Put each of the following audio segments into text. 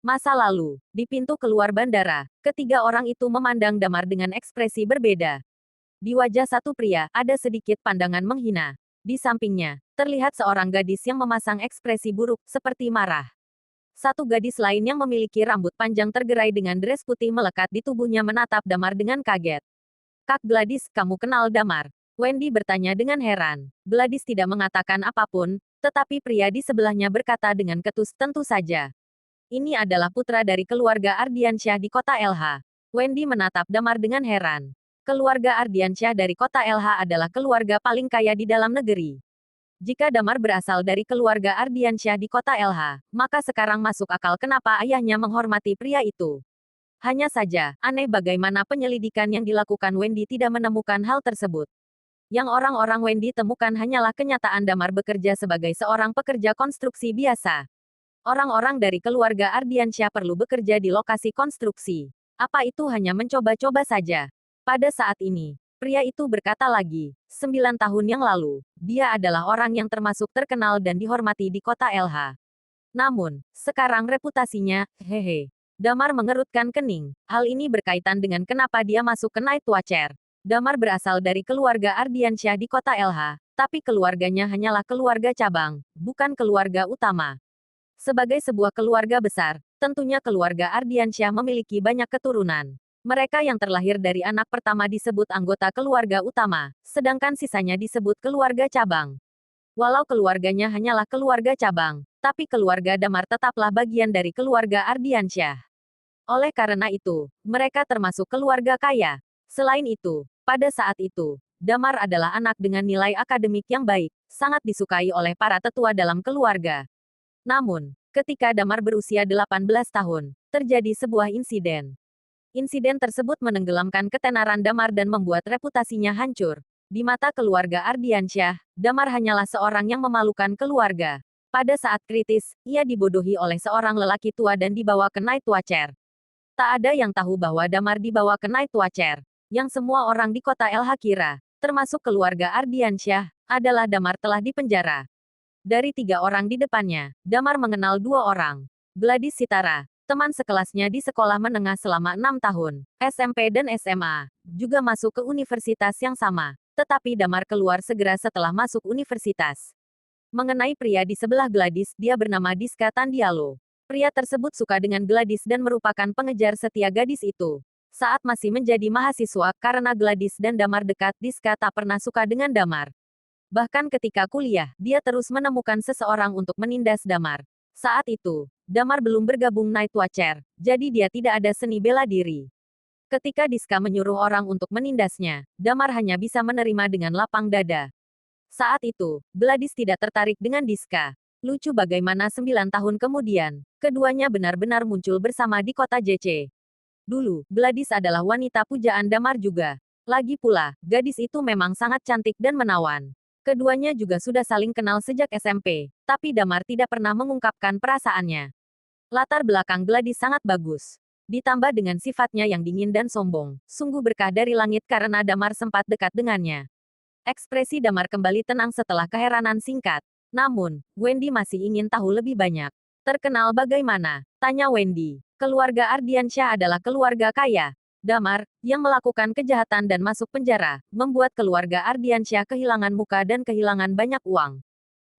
Masa lalu, di pintu keluar bandara, ketiga orang itu memandang Damar dengan ekspresi berbeda. Di wajah satu pria, ada sedikit pandangan menghina. Di sampingnya, terlihat seorang gadis yang memasang ekspresi buruk, seperti marah. Satu gadis lain yang memiliki rambut panjang tergerai dengan dress putih melekat di tubuhnya menatap Damar dengan kaget. Kak Gladys, kamu kenal Damar? Wendy bertanya dengan heran. Gladys tidak mengatakan apapun, tetapi pria di sebelahnya berkata dengan ketus, tentu saja. Ini adalah putra dari keluarga Ardiansyah di kota LH. Wendy menatap Damar dengan heran. Keluarga Ardiansyah dari kota LH adalah keluarga paling kaya di dalam negeri. Jika Damar berasal dari keluarga Ardiansyah di kota LH, maka sekarang masuk akal kenapa ayahnya menghormati pria itu. Hanya saja, aneh bagaimana penyelidikan yang dilakukan Wendy tidak menemukan hal tersebut. Yang orang-orang Wendy temukan hanyalah kenyataan Damar bekerja sebagai seorang pekerja konstruksi biasa. Orang-orang dari keluarga Ardiansyah perlu bekerja di lokasi konstruksi. Apa itu hanya mencoba-coba saja? Pada saat ini, pria itu berkata lagi, 9 tahun yang lalu, dia adalah orang yang termasuk terkenal dan dihormati di kota LH. Namun, sekarang reputasinya, hehe. Damar mengerutkan kening. Hal ini berkaitan dengan kenapa dia masuk ke Night Watcher. Damar berasal dari keluarga Ardiansyah di kota LH, tapi keluarganya hanyalah keluarga cabang, bukan keluarga utama. Sebagai sebuah keluarga besar, tentunya keluarga Ardiansyah memiliki banyak keturunan. Mereka yang terlahir dari anak pertama disebut anggota keluarga utama, sedangkan sisanya disebut keluarga cabang. Walau keluarganya hanyalah keluarga cabang, tapi keluarga Damar tetaplah bagian dari keluarga Ardiansyah. Oleh karena itu, mereka termasuk keluarga kaya. Selain itu, pada saat itu, Damar adalah anak dengan nilai akademik yang baik, sangat disukai oleh para tetua dalam keluarga. Namun, ketika Damar berusia 18 tahun, terjadi sebuah insiden. Insiden tersebut menenggelamkan ketenaran Damar dan membuat reputasinya hancur. Di mata keluarga Ardiansyah, Damar hanyalah seorang yang memalukan keluarga. Pada saat kritis, ia dibodohi oleh seorang lelaki tua dan dibawa ke Night Watcher. Tak ada yang tahu bahwa Damar dibawa ke Night Watcher. Yang semua orang di kota LH kira, termasuk keluarga Ardiansyah, adalah Damar telah dipenjara. Dari 3 orang di depannya, Damar mengenal 2 orang. Gladys Sitara, teman sekelasnya di sekolah menengah selama 6 tahun, SMP dan SMA, juga masuk ke universitas yang sama. Tetapi Damar keluar segera setelah masuk universitas. Mengenai pria di sebelah Gladys, dia bernama Diska Tandialo. Pria tersebut suka dengan Gladys dan merupakan pengejar setia gadis itu. Saat masih menjadi mahasiswa, karena Gladys dan Damar dekat, Diska tak pernah suka dengan Damar. Bahkan ketika kuliah, dia terus menemukan seseorang untuk menindas Damar. Saat itu, Damar belum bergabung Night Watcher, jadi dia tidak ada seni bela diri. Ketika Diska menyuruh orang untuk menindasnya, Damar hanya bisa menerima dengan lapang dada. Saat itu, Gladys tidak tertarik dengan Diska. Lucu bagaimana 9 tahun kemudian, keduanya benar-benar muncul bersama di kota JC. Dulu, Gladys adalah wanita pujaan Damar juga. Lagi pula, gadis itu memang sangat cantik dan menawan. Keduanya juga sudah saling kenal sejak SMP, tapi Damar tidak pernah mengungkapkan perasaannya. Latar belakang Gladys sangat bagus. Ditambah dengan sifatnya yang dingin dan sombong, sungguh berkah dari langit karena Damar sempat dekat dengannya. Ekspresi Damar kembali tenang setelah keheranan singkat. Namun, Wendy masih ingin tahu lebih banyak. Terkenal bagaimana? Tanya Wendy. Keluarga Ardiansyah adalah keluarga kaya. Damar, yang melakukan kejahatan dan masuk penjara, membuat keluarga Ardiansyah kehilangan muka dan kehilangan banyak uang.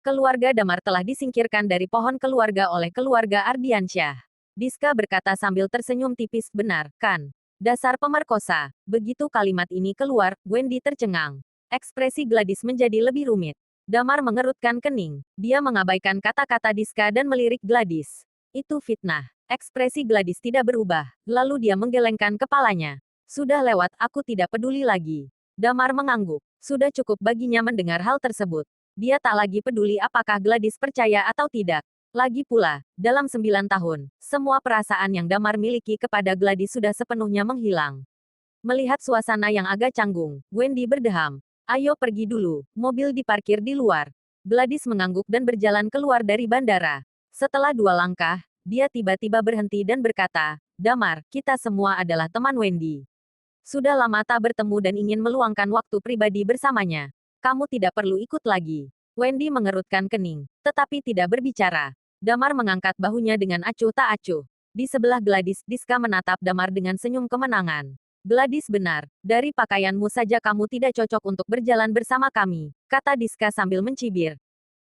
Keluarga Damar telah disingkirkan dari pohon keluarga oleh keluarga Ardiansyah. Diska berkata sambil tersenyum tipis, benar, kan? Dasar pemerkosa. Begitu kalimat ini keluar, Wendy tercengang. Ekspresi Gladys menjadi lebih rumit. Damar mengerutkan kening. Dia mengabaikan kata-kata Diska dan melirik Gladys. Itu fitnah. Ekspresi Gladys tidak berubah, lalu dia menggelengkan kepalanya. Sudah lewat, aku tidak peduli lagi. Damar mengangguk. Sudah cukup baginya mendengar hal tersebut. Dia tak lagi peduli apakah Gladys percaya atau tidak. Lagi pula, dalam 9 tahun, semua perasaan yang Damar miliki kepada Gladys sudah sepenuhnya menghilang. Melihat suasana yang agak canggung, Wendy berdeham. Ayo pergi dulu, mobil diparkir di luar. Gladys mengangguk dan berjalan keluar dari bandara. Setelah 2 langkah, dia tiba-tiba berhenti dan berkata, Damar, kita semua adalah teman Wendy. Sudah lama tak bertemu dan ingin meluangkan waktu pribadi bersamanya. Kamu tidak perlu ikut lagi. Wendy mengerutkan kening, tetapi tidak berbicara. Damar mengangkat bahunya dengan acuh tak acuh. Di sebelah Gladys, Diska menatap Damar dengan senyum kemenangan. Gladys benar, dari pakaianmu saja kamu tidak cocok untuk berjalan bersama kami, kata Diska sambil mencibir.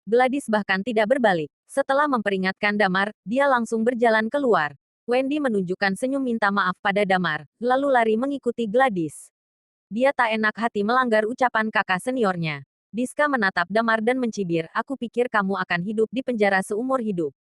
Gladys bahkan tidak berbalik. Setelah memperingatkan Damar, dia langsung berjalan keluar. Wendy menunjukkan senyum minta maaf pada Damar, lalu lari mengikuti Gladys. Dia tak enak hati melanggar ucapan kakak seniornya. Diska menatap Damar dan mencibir, aku pikir kamu akan hidup di penjara seumur hidup.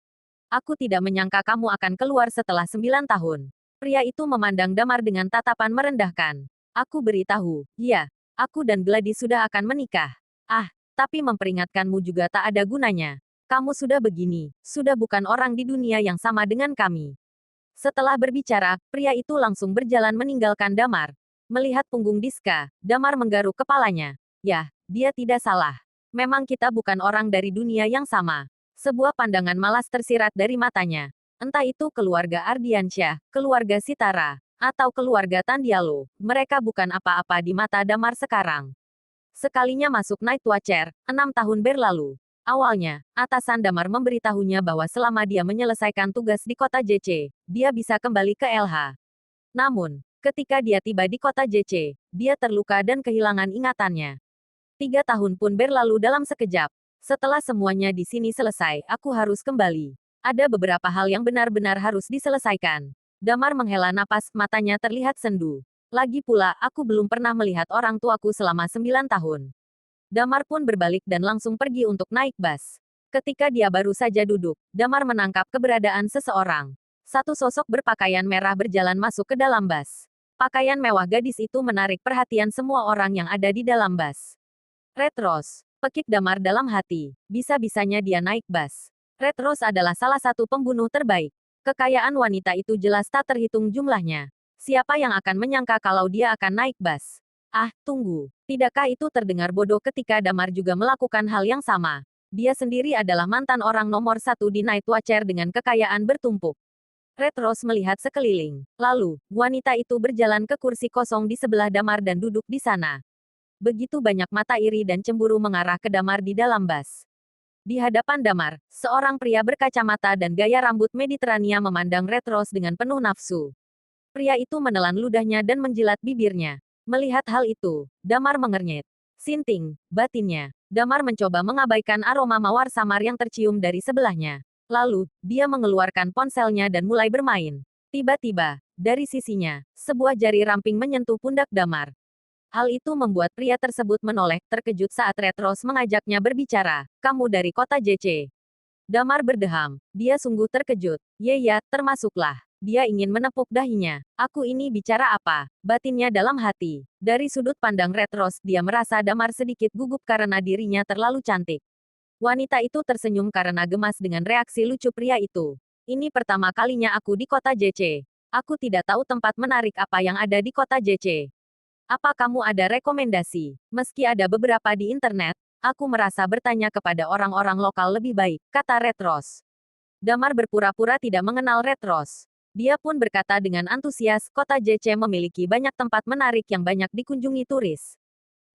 Aku tidak menyangka kamu akan keluar setelah 9 tahun. Pria itu memandang Damar dengan tatapan merendahkan. Aku beritahu, ya, aku dan Gladys sudah akan menikah. Ah, tapi memperingatkanmu juga tak ada gunanya. Kamu sudah begini, sudah bukan orang di dunia yang sama dengan kami. Setelah berbicara, pria itu langsung berjalan meninggalkan Damar. Melihat punggung Diska, Damar menggaruk kepalanya. Yah, dia tidak salah. Memang kita bukan orang dari dunia yang sama. Sebuah pandangan malas tersirat dari matanya. Entah itu keluarga Ardiansyah, keluarga Sitara, atau keluarga Tandialo, mereka bukan apa-apa di mata Damar sekarang. Sekalinya masuk Night Watcher, 6 tahun berlalu. Awalnya, atasan Damar memberitahunya bahwa selama dia menyelesaikan tugas di kota JC, dia bisa kembali ke LH. Namun, ketika dia tiba di kota JC, dia terluka dan kehilangan ingatannya. 3 tahun pun berlalu dalam sekejap. Setelah semuanya di sini selesai, aku harus kembali. Ada beberapa hal yang benar-benar harus diselesaikan. Damar menghela napas, matanya terlihat sendu. Lagi pula, aku belum pernah melihat orang tuaku selama 9 tahun. Damar pun berbalik dan langsung pergi untuk naik bus. Ketika dia baru saja duduk, Damar menangkap keberadaan seseorang. Satu sosok berpakaian merah berjalan masuk ke dalam bus. Pakaian mewah gadis itu menarik perhatian semua orang yang ada di dalam bus. Red Rose, pekik Damar dalam hati. Bisa-bisanya dia naik bus. Red Rose adalah salah satu pembunuh terbaik. Kekayaan wanita itu jelas tak terhitung jumlahnya. Siapa yang akan menyangka kalau dia akan naik bus? Ah, tunggu. Tidakkah itu terdengar bodoh ketika Damar juga melakukan hal yang sama? Dia sendiri adalah mantan orang nomor 1 di Night Watcher dengan kekayaan bertumpuk. Red Rose melihat sekeliling. Lalu, wanita itu berjalan ke kursi kosong di sebelah Damar dan duduk di sana. Begitu banyak mata iri dan cemburu mengarah ke Damar di dalam bus. Di hadapan Damar, seorang pria berkacamata dan gaya rambut Mediterania memandang Red Rose dengan penuh nafsu. Pria itu menelan ludahnya dan menjilat bibirnya. Melihat hal itu, Damar mengernyit. Sinting, batinnya. Damar mencoba mengabaikan aroma mawar samar yang tercium dari sebelahnya. Lalu, dia mengeluarkan ponselnya dan mulai bermain. Tiba-tiba, dari sisinya, sebuah jari ramping menyentuh pundak Damar. Hal itu membuat pria tersebut menoleh, terkejut saat Red Rose mengajaknya berbicara. Kamu dari kota JC. Damar berdeham. Dia sungguh terkejut. Ya, termasuklah. Dia ingin menepuk dahinya. Aku ini bicara apa? Batinnya dalam hati. Dari sudut pandang Red Rose, dia merasa Damar sedikit gugup karena dirinya terlalu cantik. Wanita itu tersenyum karena gemas dengan reaksi lucu pria itu. Ini pertama kalinya aku di kota JC. Aku tidak tahu tempat menarik apa yang ada di kota JC. Apa kamu ada rekomendasi? Meski ada beberapa di internet, aku merasa bertanya kepada orang-orang lokal lebih baik, kata Red Rose. Damar berpura-pura tidak mengenal Red Rose. Dia pun berkata dengan antusias, kota JC memiliki banyak tempat menarik yang banyak dikunjungi turis.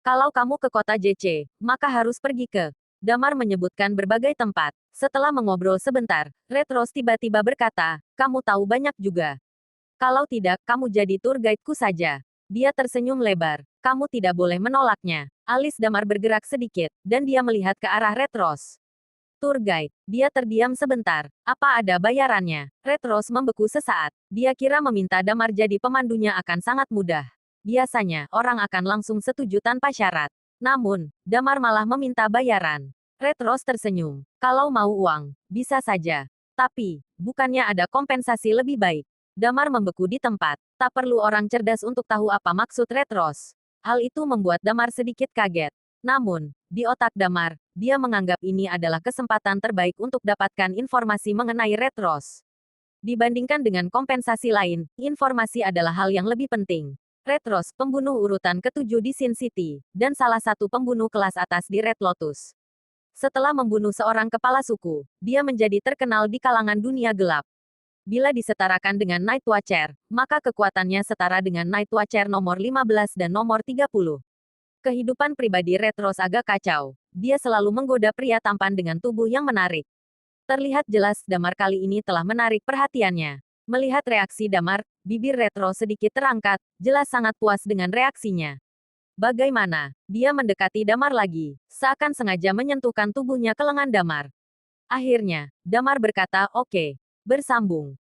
Kalau kamu ke kota JC, maka harus pergi ke. Damar menyebutkan berbagai tempat. Setelah mengobrol sebentar, Red Rose tiba-tiba berkata, kamu tahu banyak juga. Kalau tidak, kamu jadi tour guide-ku saja. Dia tersenyum lebar. Kamu tidak boleh menolaknya. Alis Damar bergerak sedikit, dan dia melihat ke arah Red Rose. Tour guide. Dia terdiam sebentar. Apa ada bayarannya? Red Rose membeku sesaat. Dia kira meminta Damar jadi pemandunya akan sangat mudah. Biasanya, orang akan langsung setuju tanpa syarat. Namun, Damar malah meminta bayaran. Red Rose tersenyum. Kalau mau uang, bisa saja. Tapi, bukannya ada kompensasi lebih baik? Damar membeku di tempat. Tak perlu orang cerdas untuk tahu apa maksud Red Rose. Hal itu membuat Damar sedikit kaget. Namun, di otak Damar, dia menganggap ini adalah kesempatan terbaik untuk dapatkan informasi mengenai Red Rose. Dibandingkan dengan kompensasi lain, informasi adalah hal yang lebih penting. Red Rose, pembunuh urutan ke-7 di Sin City, dan salah satu pembunuh kelas atas di Red Lotus. Setelah membunuh seorang kepala suku, dia menjadi terkenal di kalangan dunia gelap. Bila disetarakan dengan Night Watcher, maka kekuatannya setara dengan Night Watcher nomor 15 dan nomor 30. Kehidupan pribadi Red Rose agak kacau. Dia selalu menggoda pria tampan dengan tubuh yang menarik. Terlihat jelas Damar kali ini telah menarik perhatiannya. Melihat reaksi Damar, bibir Retro sedikit terangkat, jelas sangat puas dengan reaksinya. Bagaimana? Dia mendekati Damar lagi, seakan sengaja menyentuhkan tubuhnya ke lengan Damar. Akhirnya, Damar berkata, "Oke." Bersambung.